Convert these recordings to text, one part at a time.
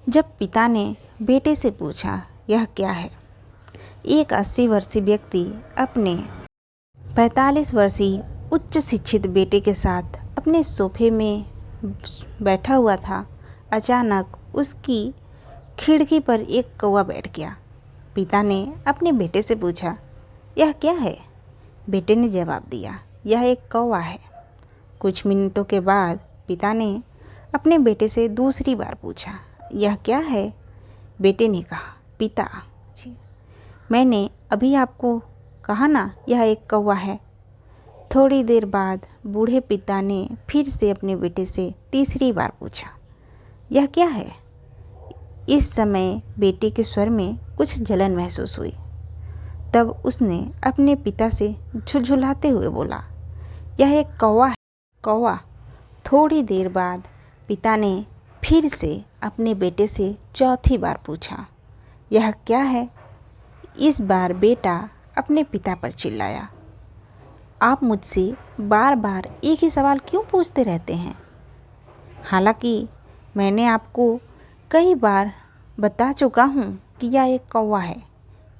जब पिता ने बेटे से पूछा, यह क्या है? एक 80 वर्षीय व्यक्ति अपने 45 वर्षीय उच्च शिक्षित बेटे के साथ अपने सोफे में बैठा हुआ था। अचानक उसकी खिड़की पर एक कौवा बैठ गया। पिता ने अपने बेटे से पूछा, यह क्या है? बेटे ने जवाब दिया, यह एक कौवा है। कुछ मिनटों के बाद पिता ने अपने बेटे से दूसरी बार पूछा, यह क्या है? बेटे ने कहा, पिता जी, मैंने अभी आपको कहा ना, यह एक कौवा है। थोड़ी देर बाद बूढ़े पिता ने फिर से अपने बेटे से तीसरी बार पूछा, यह क्या है? इस समय बेटे के स्वर में कुछ जलन महसूस हुई। तब उसने अपने पिता से झुलझुलाते हुए बोला, यह एक कौवा है। कौवा। थोड़ी देर बाद पिता ने फिर से अपने बेटे से चौथी बार पूछा, यह क्या है? इस बार बेटा अपने पिता पर चिल्लाया, आप मुझसे बार बार एक ही सवाल क्यों पूछते रहते हैं? हालांकि मैंने आपको कई बार बता चुका हूँ कि यह एक कौवा है।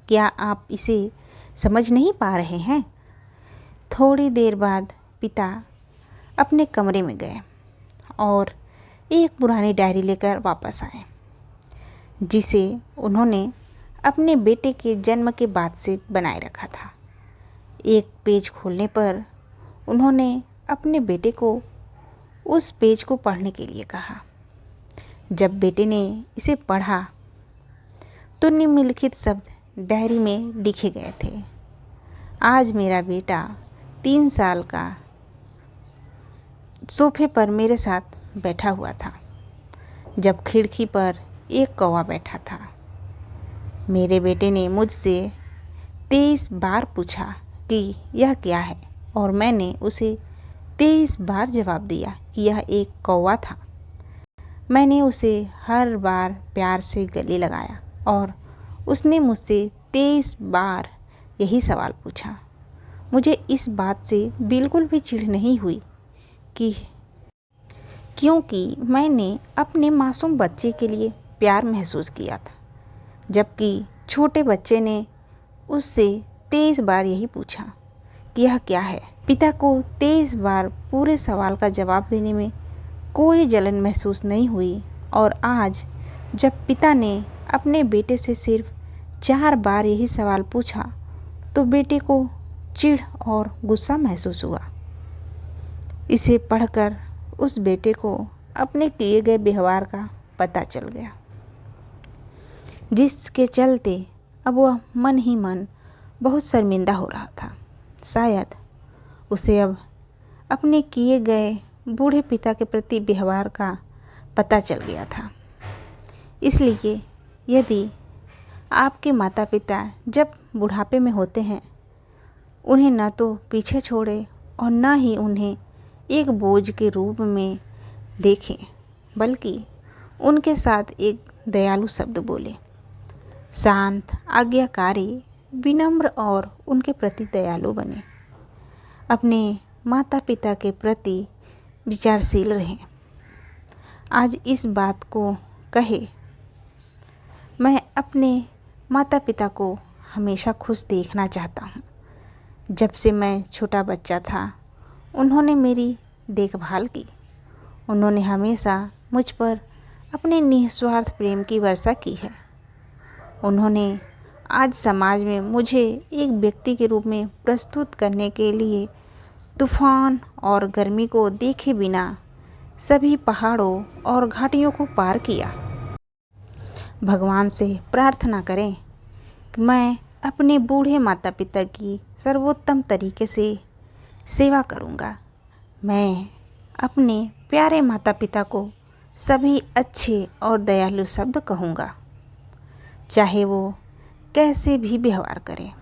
क्या आप इसे समझ नहीं पा रहे हैं? थोड़ी देर बाद पिता अपने कमरे में गए और एक पुरानी डायरी लेकर वापस आए, जिसे उन्होंने अपने बेटे के जन्म के बाद से बनाए रखा था। एक पेज खोलने पर उन्होंने अपने बेटे को उस पेज को पढ़ने के लिए कहा। जब बेटे ने इसे पढ़ा तो निम्नलिखित शब्द डायरी में लिखे गए थे, आज मेरा बेटा 3 साल का सोफे पर मेरे साथ बैठा हुआ था, जब खिड़की पर एक कौवा बैठा था। मेरे बेटे ने मुझसे 23 बार पूछा कि यह क्या है, और मैंने उसे 23 बार जवाब दिया कि यह एक कौवा था। मैंने उसे हर बार प्यार से गले लगाया और उसने मुझसे 23 बार यही सवाल पूछा। मुझे इस बात से बिल्कुल भी चिढ़ नहीं हुई क्योंकि मैंने अपने मासूम बच्चे के लिए प्यार महसूस किया था, जबकि छोटे बच्चे ने उससे 23 बार यही पूछा कि यह क्या है। पिता को 23 बार पूरे सवाल का जवाब देने में कोई जलन महसूस नहीं हुई, और आज जब पिता ने अपने बेटे से सिर्फ 4 बार यही सवाल पूछा तो बेटे को चिढ़ और गुस्सा महसूस हुआ। इसे पढ़कर उस बेटे को अपने किए गए व्यवहार का पता चल गया, जिसके चलते अब वह मन ही मन बहुत शर्मिंदा हो रहा था। शायद उसे अब अपने किए गए बूढ़े पिता के प्रति व्यवहार का पता चल गया था। इसलिए यदि आपके माता पिता जब बुढ़ापे में होते हैं, उन्हें न तो पीछे छोड़े और न ही उन्हें एक बोझ के रूप में देखें, बल्कि उनके साथ एक दयालु शब्द बोले। शांत, आज्ञाकारी, विनम्र और उनके प्रति दयालु बने। अपने माता पिता के प्रति विचारशील रहें। आज इस बात को कहे, मैं अपने माता पिता को हमेशा खुश देखना चाहता हूँ। जब से मैं छोटा बच्चा था, उन्होंने मेरी देखभाल की। उन्होंने हमेशा मुझ पर अपने निस्वार्थ प्रेम की वर्षा की है। उन्होंने आज समाज में मुझे एक व्यक्ति के रूप में प्रस्तुत करने के लिए तूफान और गर्मी को देखे बिना सभी पहाड़ों और घाटियों को पार किया। भगवान से प्रार्थना करें कि मैं अपने बूढ़े माता पिता की सर्वोत्तम तरीके से सेवा करूंगा। मैं अपने प्यारे माता पिता को सभी अच्छे और दयालु शब्द कहूँगा, चाहे वो कैसे भी व्यवहार करें।